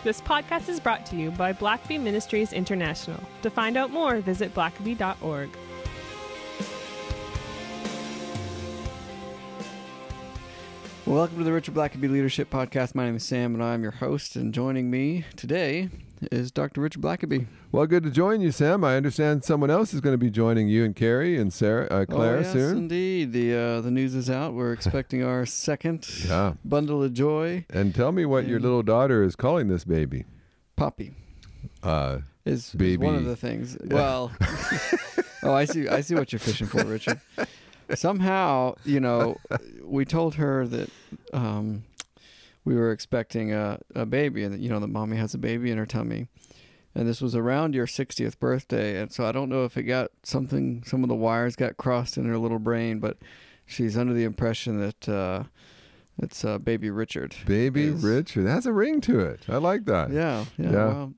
This podcast is brought to you by Blackaby Ministries International. To find out more, visit blackaby.org. Welcome to the Richard Blackaby Leadership Podcast. My name is Sam, and I'm your host. And joining me today is Dr. Richard Blackaby. Well, good to join you, Sam. I understand someone else is going to be joining you and Carrie and Claire yes, soon. Indeed. The news is out. We're expecting our second bundle of joy. And tell me what your little daughter is calling this baby. Poppy. Is baby. one of the things. Well, I see what you're fishing for, Richard. Somehow, we told her that we were expecting a baby, and that mommy has a baby in her tummy. And this was around your 60th birthday, and so I don't know if it got some of the wires got crossed in her little brain, but she's under the impression that it's baby Richard. Richard. That has a ring to it. I like that. Yeah. Well,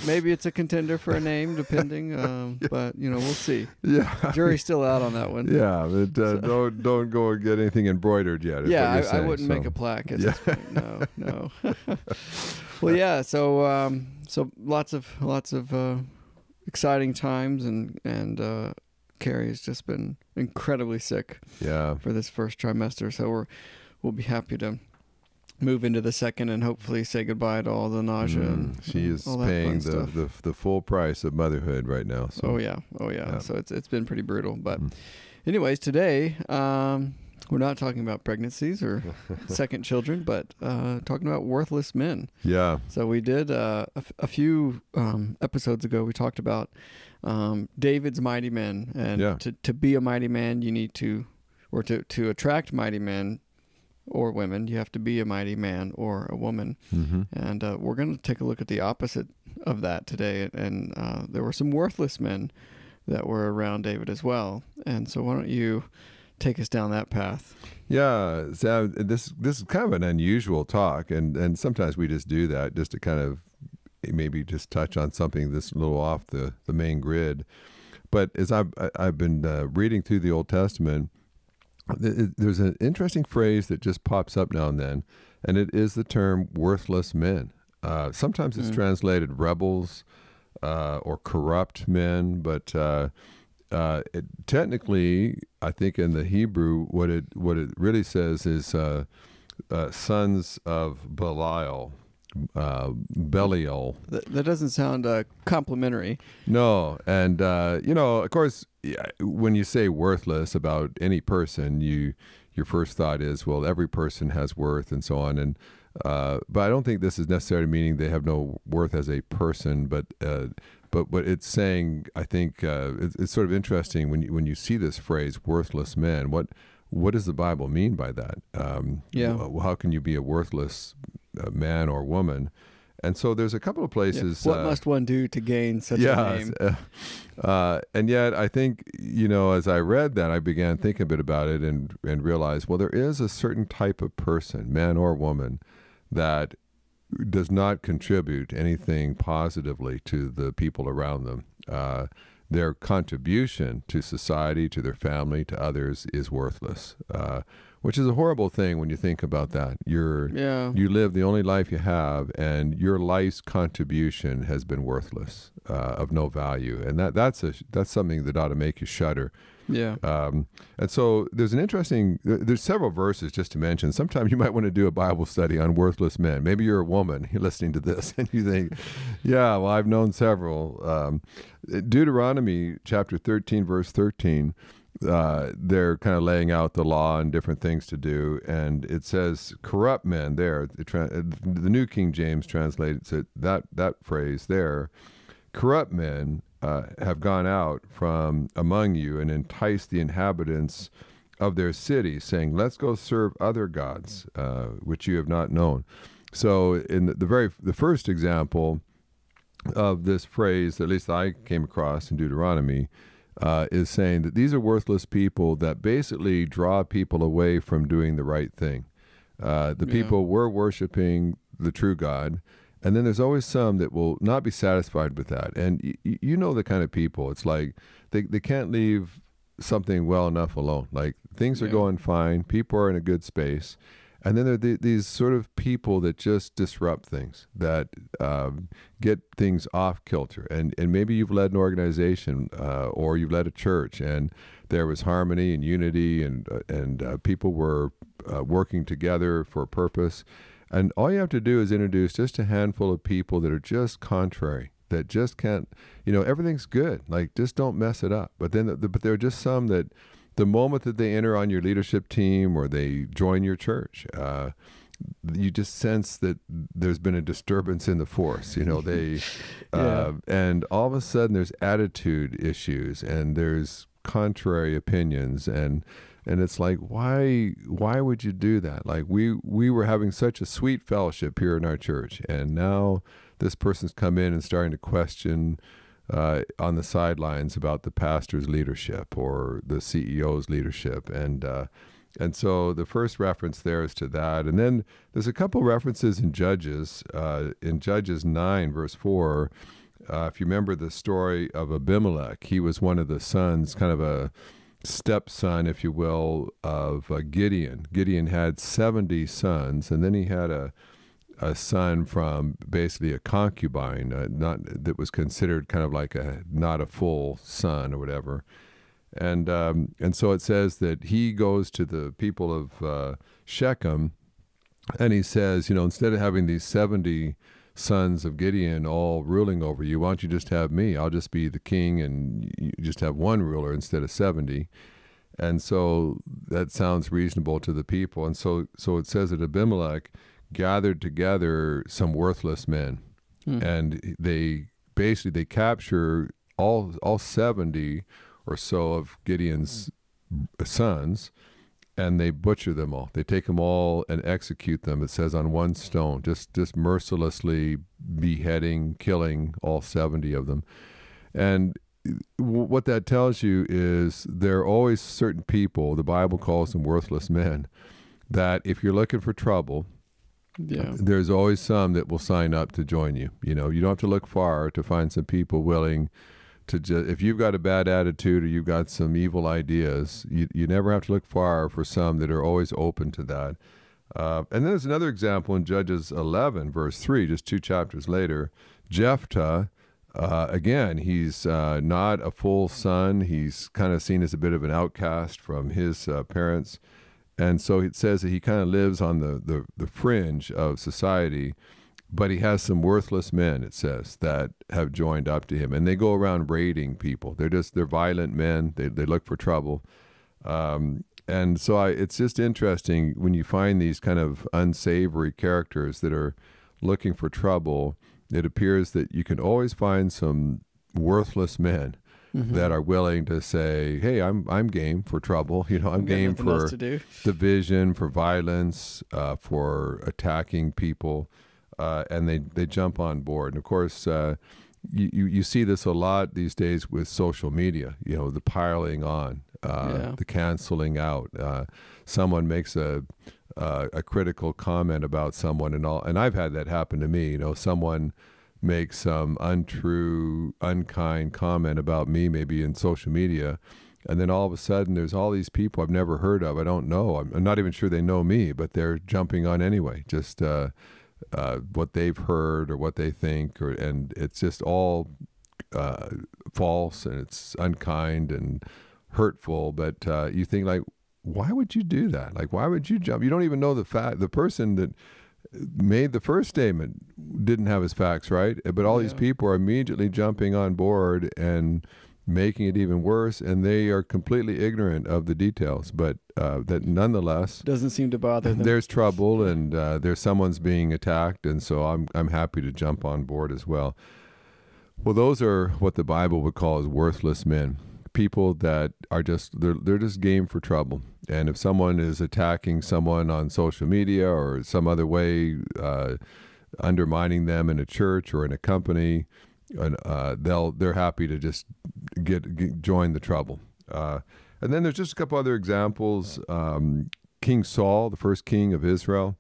maybe it's a contender for a name, depending. But we'll see. Yeah, jury's still out on that one. Yeah, but don't go and get anything embroidered yet. Yeah, I wouldn't make a plaque at this point. No. Well, yeah. So lots of exciting times, and Carrie has just been incredibly sick for this first trimester, so we'll be happy to move into the second and hopefully say goodbye to all the nausea. She is paying the full price of motherhood right now. So. Oh yeah. So it's been pretty brutal. But anyways, today we're not talking about pregnancies or second children, but talking about worthless men. Yeah. So we did a few episodes ago. We talked about David's mighty men, and to be a mighty man, you need to attract mighty men or women, you have to be a mighty man or a woman. Mm-hmm. And we're going to take a look at the opposite of that today. And there were some worthless men that were around David as well. And so why don't you take us down that path? Yeah, Sam, this is kind of an unusual talk, and sometimes we just do that just to kind of maybe just touch on something that's a little off the main grid. But as I've been reading through the Old Testament, there's an interesting phrase that just pops up now and then, and it is the term worthless men. Sometimes it's translated rebels or corrupt men, but technically, I think in the Hebrew, what it really says is sons of Belial. Belial. That doesn't sound complimentary. No, and of course, when you say worthless about any person, your first thought is, well, every person has worth and so on, and but I don't think this is necessarily meaning they have no worth as a person, but what it's saying, I think, it's sort of interesting when you see this phrase, worthless men. What does the Bible mean by that? How can you be a worthless man or woman? And so there's a couple of places. What must one do to gain such a name? And yet I think, as I read that, I began thinking a bit about it and realized, well, there is a certain type of person, man or woman, that does not contribute anything positively to the people around them. Their contribution to society, to their family, to others is worthless, which is a horrible thing when you think about that. You live the only life you have, and your life's contribution has been worthless, of no value, and that's something that ought to make you shudder. Yeah. And so there's several verses just to mention. Sometimes you might want to do a Bible study on worthless men. Maybe you're a woman, you're listening to this, and you think, yeah, well, I've known several. Deuteronomy chapter 13, verse 13, they're kind of laying out the law and different things to do. And it says corrupt men there. The New King James translates it, that phrase there. Corrupt men have gone out from among you and enticed the inhabitants of their cities, saying, let's go serve other gods, which you have not known. So in the first example of this phrase, at least I came across in Deuteronomy, is saying that these are worthless people that basically draw people away from doing the right thing. The people were worshiping the true God, and then there's always some that will not be satisfied with that. And you know the kind of people, it's like they can't leave something well enough alone. Like things are going fine, people are in a good space, And then there are these sort of people that just disrupt things, that get things off kilter. And maybe you've led an organization or you've led a church, and there was harmony and unity, and people were working together for a purpose. And all you have to do is introduce just a handful of people that are just contrary, that just can't, everything's good. Like, just don't mess it up. But then, but there are just some that the moment that they enter on your leadership team or they join your church, you just sense that there's been a disturbance in the force. They, and all of a sudden there's attitude issues and there's contrary opinions, and it's like, why would you do that? Like, we were having such a sweet fellowship here in our church, and now this person's come in and starting to question on the sidelines about the pastor's leadership or the CEO's leadership. And so the first reference there is to that. And then there's a couple references in Judges 9, verse 4. If you remember the story of Abimelech, he was one of the sons, kind of a stepson, if you will, of Gideon. Gideon had 70 sons, and then he had a son from basically a concubine, that was considered kind of like not a full son or whatever. And so it says that he goes to the people of Shechem, and he says, instead of having these 70 sons of Gideon all ruling over you, why don't you just have me? I'll just be the king, and you just have one ruler instead of 70. And so that sounds reasonable to the people. And so it says that Abimelech gathered together some worthless men, and they capture all 70 or so of Gideon's sons, and they butcher them all. They take them all and execute them, it says, on one stone, just mercilessly beheading, killing all 70 of them. And what that tells you is there are always certain people, the Bible calls them worthless men, that if you're looking for trouble, there's always some that will sign up to join you. You don't have to look far to find some people willing to if you've got a bad attitude or you've got some evil ideas, you never have to look far for some that are always open to that. And then there's another example in Judges 11, verse 3, just 2 chapters later. Jephthah, again, he's not a full son. He's kind of seen as a bit of an outcast from his parents. And so it says that he kind of lives on the fringe of society, but he has some worthless men, it says, that have joined up to him. And they go around raiding people. They're violent men. They look for trouble. And so it's just interesting when you find these kind of unsavory characters that are looking for trouble. It appears that you can always find some worthless men that are willing to say, hey, I'm game for trouble. I'm game for division, for violence, for attacking people. And they jump on board. And of course, you see this a lot these days with social media, the piling on, the canceling out. Someone makes a critical comment about someone and I've had that happen to me. Someone makes some untrue, unkind comment about me, maybe in social media, and then all of a sudden there's all these people I've never heard of. I don't know. I'm not even sure they know me, but they're jumping on anyway. Just what they've heard or what they think, and it's just all false, and it's unkind and hurtful. But you think, like, why would you do that? Like, why would you jump? You don't even know the person that made the first statement didn't have his facts right, but all these people are immediately jumping on board and making it even worse, and they are completely ignorant of the details, but that nonetheless doesn't seem to bother them. There's trouble, and there's someone's being attacked, and so I'm happy to jump on board as well. Well, those are what the Bible would call as worthless men, people that are they're just game for trouble. And if someone is attacking someone on social media or some other way, undermining them in a church or in a company, and they're happy to just join the trouble. And then there's just a couple other examples. King Saul, the first king of Israel,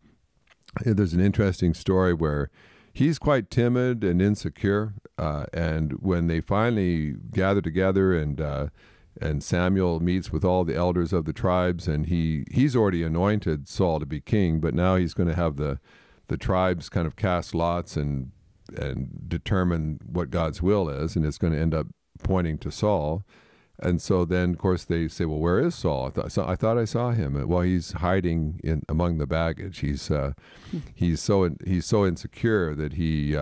there's an interesting story where he's quite timid and insecure. And when they finally gather together and And Samuel meets with all the elders of the tribes, and he's already anointed Saul to be king, but now he's going to have the tribes kind of cast lots and determine what God's will is, and it's going to end up pointing to Saul. And so then, of course, they say, well, where is Saul? I thought I saw him. Well, he's hiding among the baggage. He's so insecure that he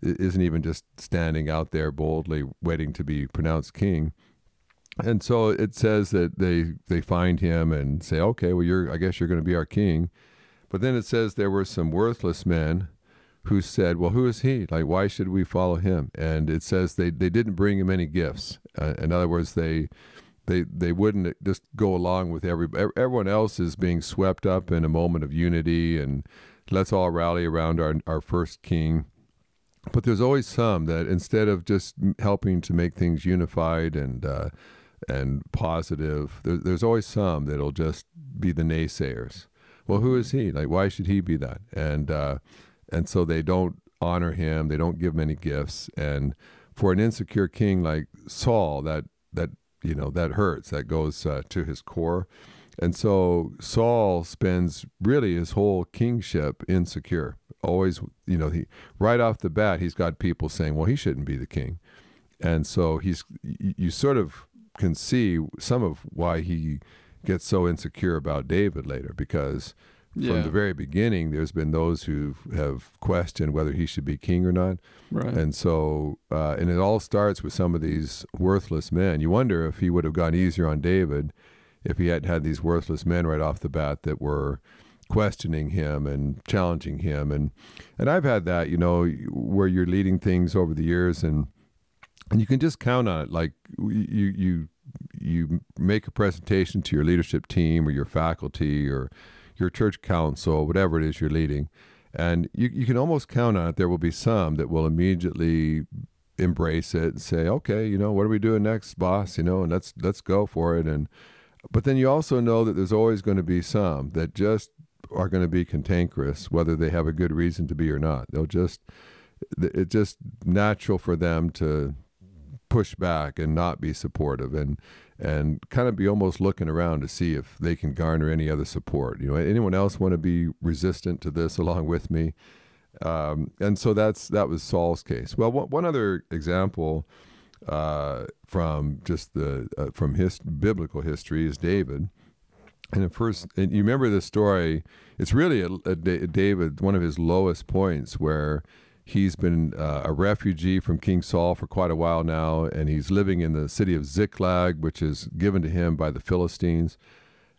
isn't even just standing out there boldly waiting to be pronounced king. And so it says that they find him and say, okay, well, I guess you're going to be our king. But then it says there were some worthless men who said, well, who is he? Like, why should we follow him? And it says they didn't bring him any gifts. In other words, they wouldn't just go along with everyone else is being swept up in a moment of unity, and let's all rally around our first king. But there's always some that instead of just helping to make things unified and positive, there's always some that'll just be the naysayers. Well, who is he? Like, why should he be that? And so they don't honor him. They don't give him any gifts. And for an insecure king like Saul, that hurts. That goes to his core. And so Saul spends really his whole kingship insecure. Always, right off the bat, he's got people saying, well, he shouldn't be the king. And so you sort of can see some of why he gets so insecure about David later, because from the very beginning, there's been those who have questioned whether he should be king or not. Right. And so, and it all starts with some of these worthless men. You wonder if he would have gone easier on David if he hadn't had these worthless men right off the bat that were questioning him and challenging him. And I've had that, where you're leading things over the years, and you can just count on it. Like you make a presentation to your leadership team or your faculty or your church council, whatever it is you're leading, and you can almost count on it. There will be some that will immediately embrace it and say, okay, what are we doing next, boss? And let's go for it. But then you also know that there's always going to be some that just are going to be cantankerous, whether they have a good reason to be or not. It's just natural for them to push back and not be supportive and kind of be almost looking around to see if they can garner any other support. Anyone else want to be resistant to this along with me? And so that was Saul's case. Well, one other example from just from biblical history is David. And you remember this story. It's really David, one of his lowest points, where he's been a refugee from King Saul for quite a while now, and he's living in the city of Ziklag, which is given to him by the Philistines.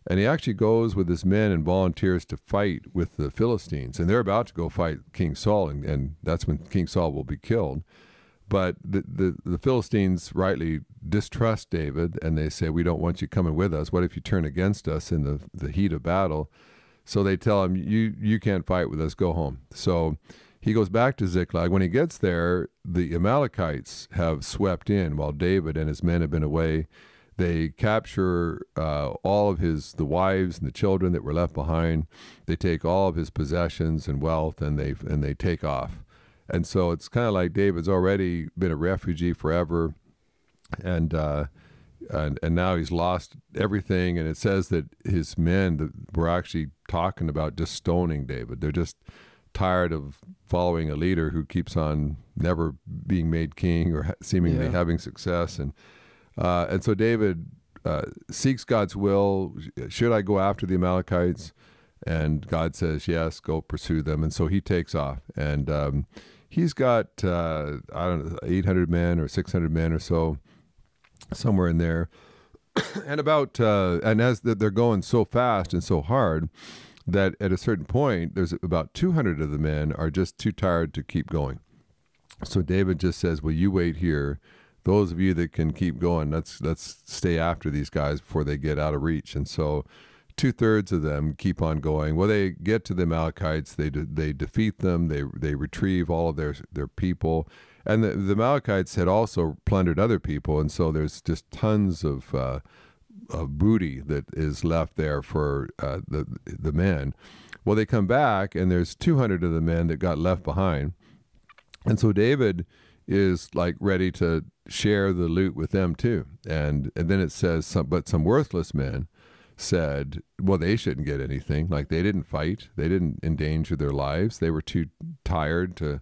And he actually goes with his men and volunteers to fight with the Philistines. And they're about to go fight King Saul, and that's when King Saul will be killed. But the Philistines rightly distrust David, and they say, we don't want you coming with us. What if you turn against us in the heat of battle? So they tell him, you can't fight with us, go home. So he goes back to Ziklag. When he gets there, the Amalekites have swept in while David and his men have been away. They capture all of the wives and the children that were left behind. They take all of his possessions and wealth, and they take off. And so it's kind of like David's already been a refugee forever, and now he's lost everything. And it says that his men were actually talking about just stoning David. They're just tired of following a leader who keeps on never being made king or seemingly having success. And so David seeks God's will. Should I go after the Amalekites? And God says, yes, go pursue them. And so he takes off. And he's got, 800 men or 600 men or so, somewhere in there. And as they're going so fast and so hard, that at a certain point, there's about 200 of the men are just too tired to keep going. So David just says, well, you wait here. Those of you that can keep going, let's stay after these guys before they get out of reach. And so 2/3 of them keep on going. Well, they get to the Amalekites. They defeat them. They retrieve all of their people. And the Amalekites had also plundered other people. And so there's just tons of booty that is left there for the men. Well, they come back, and there's 200 of the men that got left behind. And so David is like ready to share the loot with them too. And then it says, but some worthless men said, well, they shouldn't get anything. Like, they didn't fight. They didn't endanger their lives. They were too tired to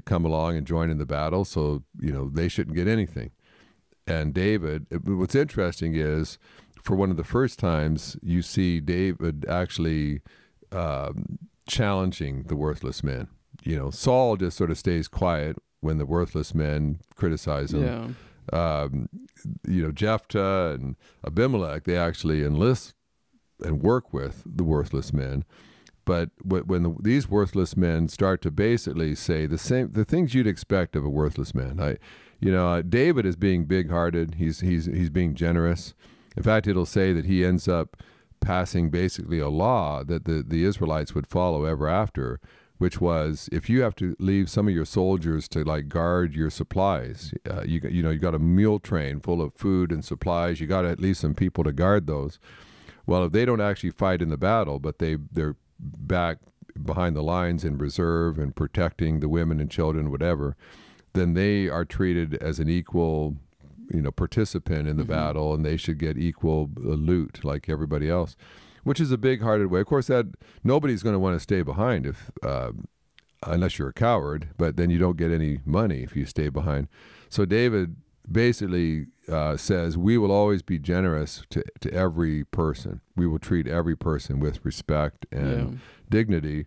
come along and join in the battle. So, they shouldn't get anything. And David, what's interesting is, for one of the first times, you see David actually challenging the worthless men. Saul just sort of stays quiet when the worthless men criticize him. Jephthah and Abimelech, they actually enlist and work with the worthless men. But when these worthless men start to basically say the things you'd expect of a worthless man, David is being big-hearted. He's being generous. In fact, it'll say that he ends up passing basically a law that the Israelites would follow ever after, which was, if you have to leave some of your soldiers to like guard your supplies, you got a mule train full of food and supplies, you got at least some people to guard those. Well, if they don't actually fight in the battle, but they're back behind the lines in reserve and protecting the women and children, whatever, then they are treated as an equal, participant in the battle, and they should get equal loot like everybody else, which is a big-hearted way. Of course, that nobody's going to want to stay behind if unless you're a coward, but then you don't get any money if you stay behind. So David basically says, we will always be generous to every person. We will treat every person with respect and dignity.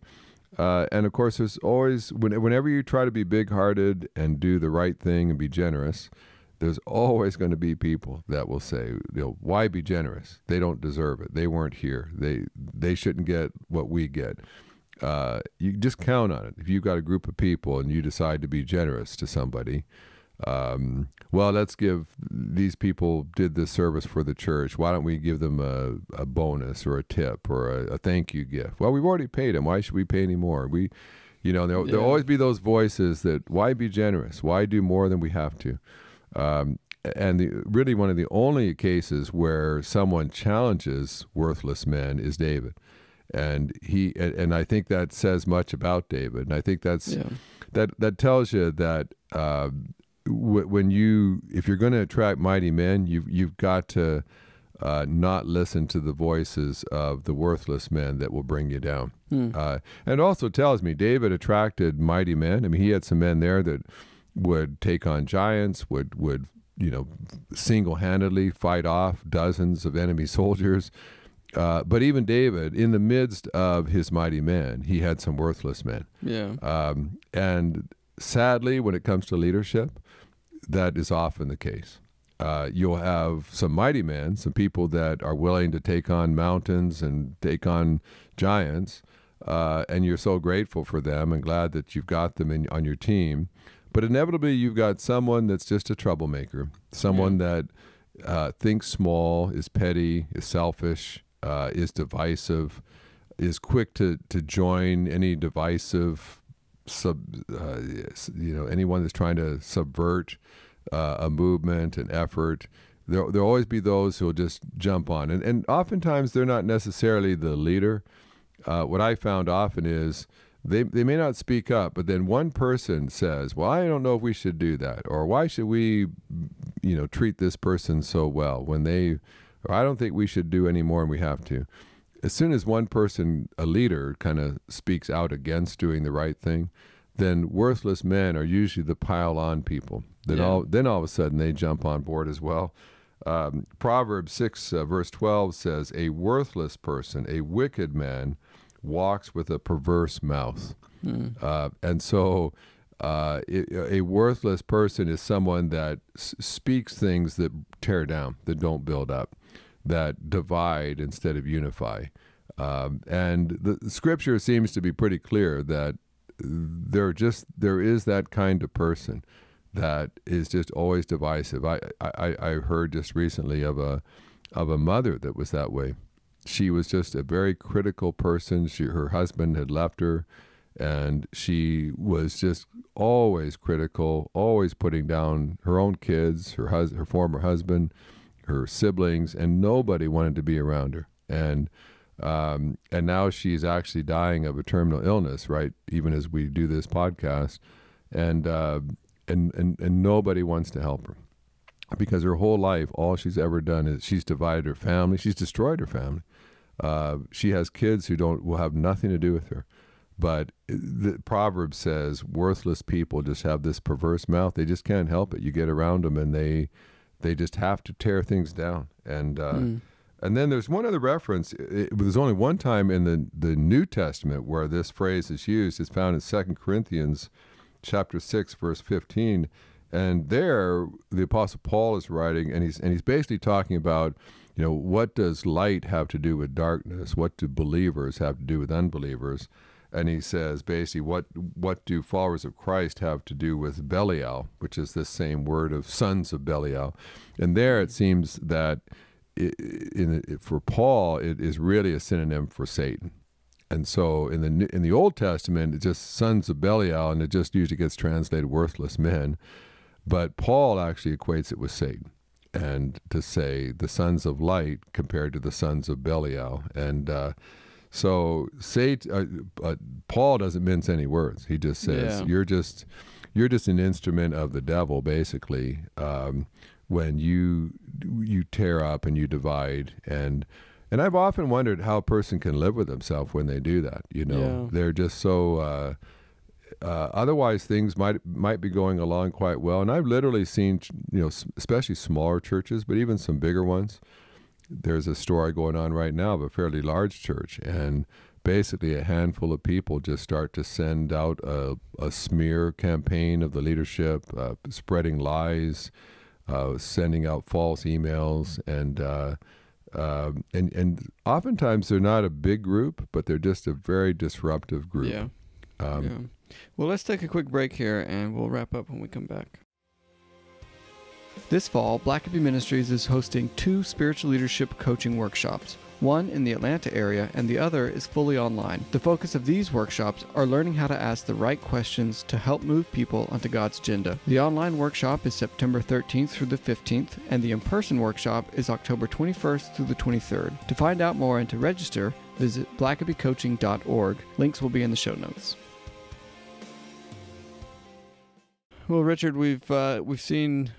And of course, there's always, whenever you try to be big-hearted and do the right thing and be generous, there's always going to be people that will say, why be generous? They don't deserve it. They weren't here. They shouldn't get what we get. You just count on it. If you've got a group of people and you decide to be generous to somebody, well, let's give these people did this service for the church. Why don't we give them a bonus or a tip or a thank you gift? Well, we've already paid them. Why should we pay any more? There'll always be those voices that, why be generous? Why do more than we have to? And really one of the only cases where someone challenges worthless men is David. And I think that says much about David. And I think that tells you that if you're going to attract mighty men, you've got to not listen to the voices of the worthless men that will bring you down. And it also tells me David attracted mighty men. I mean, he had some men there that would take on giants, would single-handedly fight off dozens of enemy soldiers. But even David, in the midst of his mighty men, he had some worthless men. And sadly, when it comes to leadership, that is often the case. You'll have some mighty men, some people that are willing to take on mountains and take on giants, and you're so grateful for them and glad that you've got them on your team. But inevitably, you've got someone that's just a troublemaker, someone that thinks small, is petty, is selfish, is divisive, is quick to join any divisive, anyone that's trying to subvert a movement, an effort. There'll always be those who'll just jump on. And oftentimes, they're not necessarily the leader. What I found often is, They may not speak up, but then one person says, well, I don't know if we should do that, or why should we, treat this person so well or I don't think we should do any more than we have to. As soon as one person, a leader, kind of speaks out against doing the right thing, then worthless men are usually the pile-on people. Then all of a sudden they jump on board as well. Proverbs 6, verse 12 says, a worthless person, a wicked man, walks with a perverse mouth. And so a worthless person is someone that speaks things that tear down, that don't build up, that divide instead of unify. And the scripture seems to be pretty clear that there is that kind of person that is just always divisive. I heard just recently of a mother that was that way. She was just a very critical person. Her husband had left her, and she was just always critical, always putting down her own kids, her former husband, her siblings, and nobody wanted to be around her. And now she's actually dying of a terminal illness, right? Even as we do this podcast, and and nobody wants to help her, because her whole life, all she's ever done is she's divided her family. She's destroyed her family. She has kids who will have nothing to do with her. But the proverb says worthless people just have this perverse mouth. They just can't help it. You get around them and they just have to tear things down. And then there's one other reference. There's only one time in the New Testament where this phrase is used. It's found in 2 Corinthians chapter 6, verse 15. And there, the Apostle Paul is writing, and he's basically talking about, what does light have to do with darkness? What do believers have to do with unbelievers? And he says, basically, what do followers of Christ have to do with Belial, which is this same word of sons of Belial? And there it seems that for Paul, it is really a synonym for Satan. And so in the Old Testament, it's just sons of Belial, and it just usually gets translated worthless men. But Paul actually equates it with Satan, and to say the sons of light compared to the sons of Belial. And so Paul doesn't mince any words. He just says, you're just an instrument of the devil, basically, when you tear up and you divide. And I've often wondered how a person can live with themselves when they do that. They're just so otherwise things might be going along quite well. And I've literally seen, especially smaller churches, but even some bigger ones. There's a story going on right now of a fairly large church, and basically a handful of people just start to send out a smear campaign of the leadership, spreading lies, sending out false emails, and oftentimes they're not a big group, but they're just a very disruptive group. Yeah. Well, let's take a quick break here, and we'll wrap up when we come back. This fall, Blackaby Ministries is hosting 2 spiritual leadership coaching workshops, one in the Atlanta area and the other is fully online. The focus of these workshops are learning how to ask the right questions to help move people onto God's agenda. The online workshop is September 13th through the 15th, and the in-person workshop is October 21st through the 23rd. To find out more and to register, visit blackabycoaching.org. Links will be in the show notes. Well, Richard, we've seen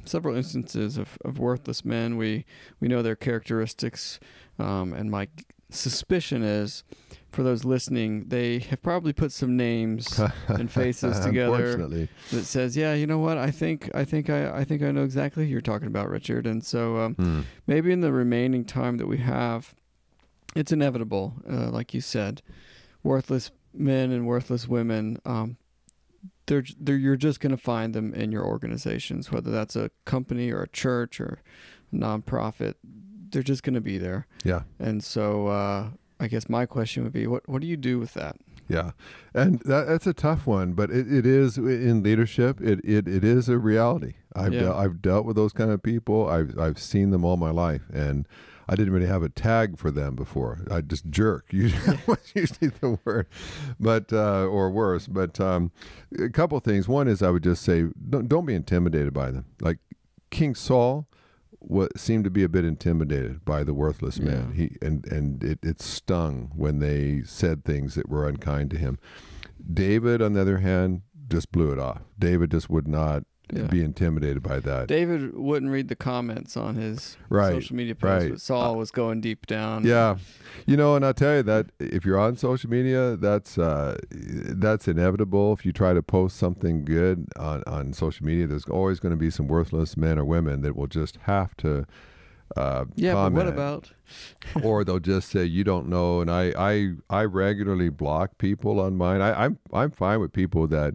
several instances of worthless men. We know their characteristics, and my suspicion is, for those listening, they have probably put some names and faces together that says, "Yeah, you know what? I think I know exactly who you're talking about, Richard." And so maybe in the remaining time that we have, it's inevitable, like you said, worthless men and worthless women. You're just going to find them in your organizations, whether that's a company or a church or a nonprofit. They're just going to be there. Yeah. And so I guess my question would be, what do you do with that? Yeah. And that's a tough one, but it is in leadership. It is a reality. I've dealt with those kind of people. I've seen them all my life, and I didn't really have a tag for them before. I just jerk. Was usually the word, but or worse. But a couple things. One is I would just say don't be intimidated by them. Like King Saul seemed to be a bit intimidated by the worthless man. It stung when they said things that were unkind to him. David, on the other hand, just blew it off. David just would not be intimidated by that. David wouldn't read the comments on his social media posts, but Saul was going deep down. Yeah. And I'll tell you that if you're on social media, that's inevitable. If you try to post something good on social media, there's always going to be some worthless men or women that will just have to comment. But what about? Or they'll just say, you don't know. And I regularly block people on mine. I'm fine with people that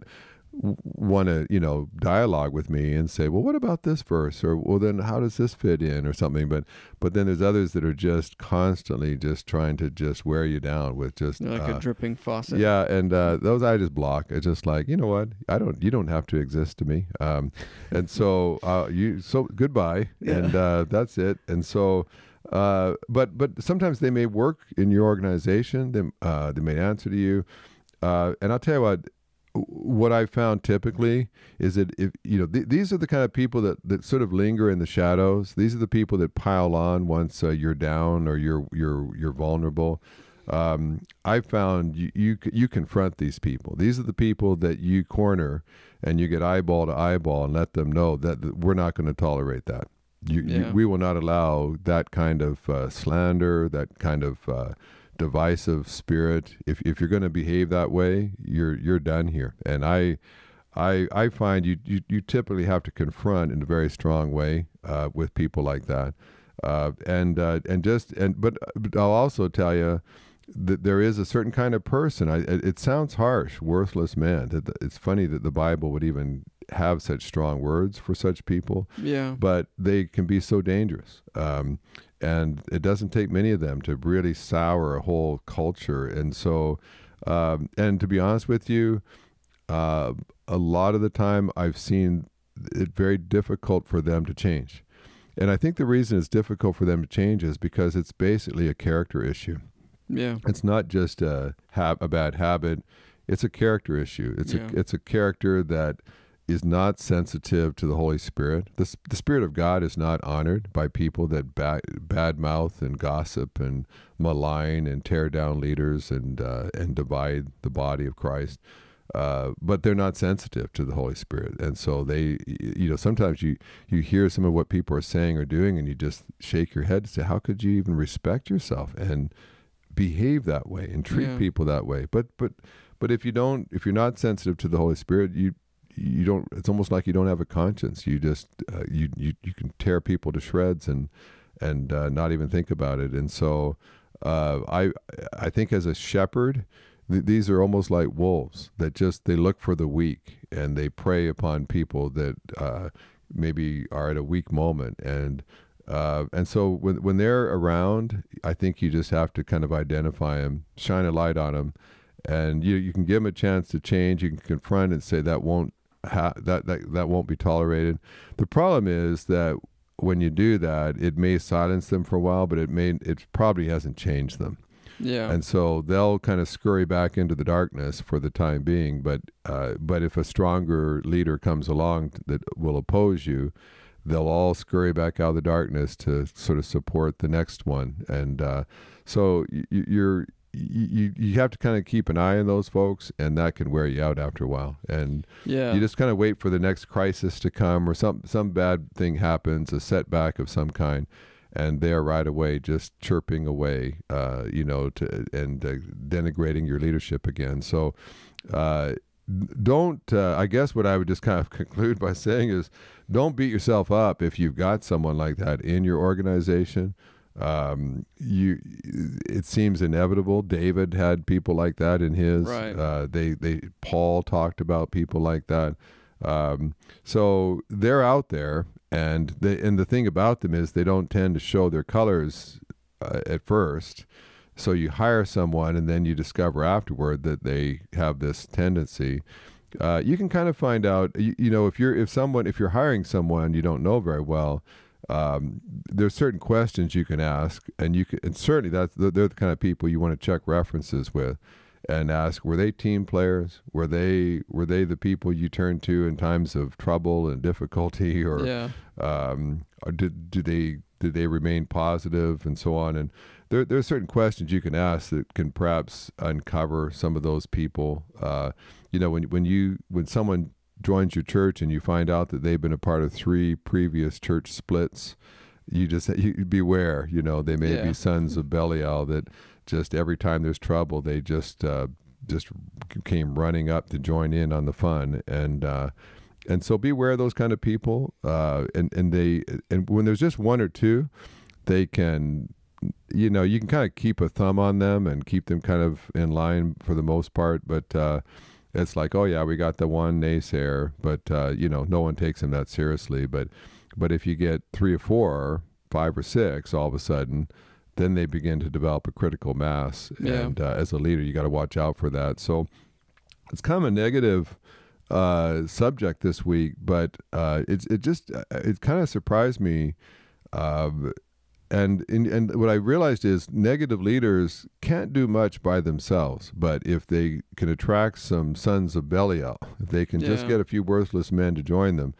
want to dialogue with me and say, well, what about this verse, or well, then how does this fit in, or something. But then there's others that are just constantly just trying to just wear you down with just like a dripping faucet. And those I just block. It's just like, you know what, you don't have to exist to me, and so goodbye. And that's it. And so but sometimes they may work in your organization. They may answer to you, and I'll tell you what I found typically is that if these are the kind of people that sort of linger in the shadows. These are the people that pile on once you're down or you're vulnerable. I found you confront these people. These are the people that you corner, and you get eyeball to eyeball and let them know that we're not going to tolerate that. We will not allow that kind of slander, that kind of divisive spirit. If you're going to behave that way, you're done here. And I find you typically have to confront in a very strong way with people like that. But I'll also tell you that there is a certain kind of person. It sounds harsh, worthless man. It's funny that the Bible would even have such strong words for such people. Yeah. But they can be so dangerous. And it doesn't take many of them to really sour a whole culture. And so, and to be honest with you, a lot of the time I've seen it very difficult for them to change. And I think the reason it's difficult for them to change is because it's basically a character issue. Yeah. It's not just a bad habit. It's a character issue. It's a character that is not sensitive to the Holy Spirit. The Spirit of God is not honored by people that bad mouth and gossip and malign and tear down leaders and divide the body of Christ. But they're not sensitive to the Holy Spirit. And so they, sometimes you hear some of what people are saying or doing, and you just shake your head and say, how could you even respect yourself and behave that way and treat people that way? But if you're not sensitive to the Holy Spirit, you don't, it's almost like you don't have a conscience. You just, you can tear people to shreds and not even think about it. And so, I think as a shepherd, these are almost like wolves that they look for the weak, and they prey upon people that maybe are at a weak moment. And so when they're around, I think you just have to kind of identify them, shine a light on them, and you can give them a chance to change. You can confront and say that won't be tolerated. The problem is that when you do that, it may silence them for a while, but it probably hasn't changed them. Yeah. And so they'll kind of scurry back into the darkness for the time being. But if a stronger leader comes along that will oppose you, they'll all scurry back out of the darkness to sort of support the next one. And so you have to kind of keep an eye on those folks, and that can wear you out after a while. And you just kind of wait for the next crisis to come, or some bad thing happens, a setback of some kind, and they are right away just chirping away, denigrating your leadership again. So I guess what I would just kind of conclude by saying is, don't beat yourself up if you've got someone like that in your organization. It seems inevitable. David had people like that in his. Right. Paul talked about people like that. So they're out there, and the thing about them is they don't tend to show their colors at first. So you hire someone, and then you discover afterward that they have this tendency. You can kind of find out, if you're hiring someone you don't know very well. There's certain questions you can ask, and certainly they're the kind of people you want to check references with, and ask, were they team players? Were they the people you turn to in times of trouble and difficulty, or did they remain positive, and so on? And there are certain questions you can ask that can perhaps uncover some of those people. When someone joins your church and you find out that they've been a part of 3 previous church splits, you beware. They may be sons of Belial that just every time there's trouble, they just came running up to join in on the fun. And so beware of those kind of people. And when there's just 1 or 2, they can, you can kind of keep a thumb on them and keep them kind of in line for the most part. But it's like, oh yeah, we got the one naysayer, but no one takes him that seriously. But if you get 3 or 4, 5 or 6, all of a sudden, then they begin to develop a critical mass. Yeah. And as a leader, you got to watch out for that. So it's kind of a negative subject this week, but it kind of surprised me. And what I realized is negative leaders can't do much by themselves, but if they can attract some sons of Belial, if they can just get a few worthless men to join them,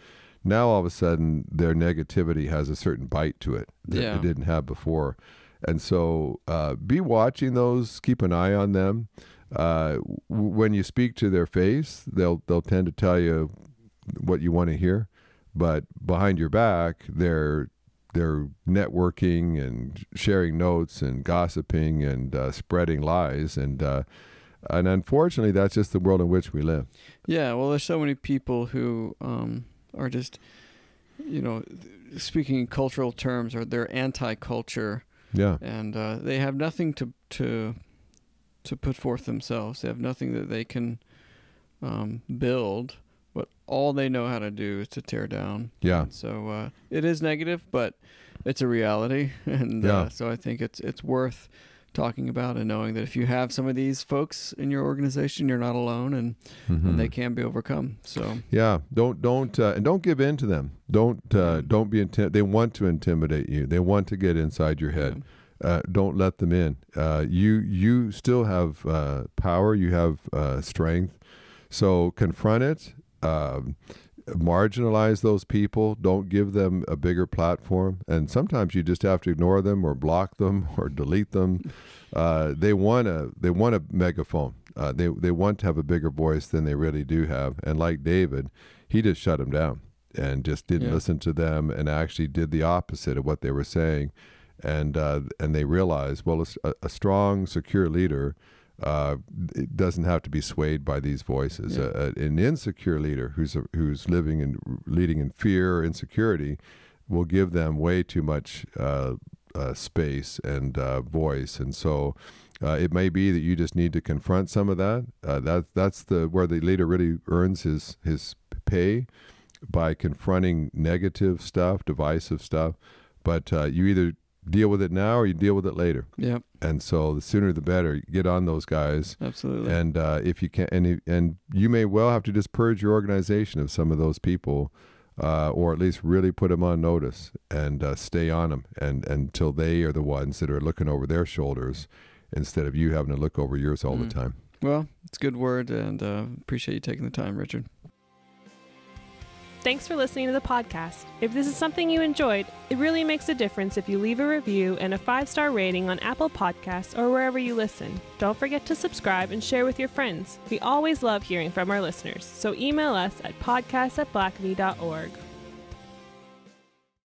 now all of a sudden their negativity has a certain bite to it that they didn't have before. And so be watching those, keep an eye on them. When you speak to their face, they'll tend to tell you what you want to hear, but behind your back, they're networking and sharing notes and gossiping and spreading lies, and unfortunately, that's just the world in which we live. Yeah, well, there's so many people who are just, speaking in cultural terms, or they're anti-culture. Yeah, and they have nothing to put forth themselves. They have nothing that they can build, but all they know how to do is to tear down. Yeah. And so it is negative, but it's a reality, and so I think it's worth talking about and knowing that if you have some of these folks in your organization, you're not alone, and they can be overcome. So don't give in to them. Don't be they want to intimidate you. They want to get inside your head. Don't let them in. You still have power. You have strength. So confront it. Marginalize those people. Don't give them a bigger platform. And sometimes you just have to ignore them or block them or delete them. They want a megaphone. They want to have a bigger voice than they really do have. And like David, he just shut them down and just didn't listen to them, and actually did the opposite of what they were saying. And they realized, well, a strong, secure leader it doesn't have to be swayed by these voices. An insecure leader who's leading in fear or insecurity will give them way too much space and voice. And so it may be that you just need to confront some of that. That's where the leader really earns his pay, by confronting negative stuff, divisive stuff. But you either deal with it now or you deal with it later. Yep. And so the sooner the better. Get on those guys. Absolutely. And if you can, and you may well have to just purge your organization of some of those people, or at least really put them on notice and stay on them, and until they are the ones that are looking over their shoulders instead of you having to look over yours all the time. Well, it's a good word, and appreciate you taking the time, Richard. Thanks for listening to the podcast. If this is something you enjoyed, it really makes a difference if you leave a review and a 5-star rating on Apple Podcasts or wherever you listen. Don't forget to subscribe and share with your friends. We always love hearing from our listeners, so email us at podcast@blackaby.org.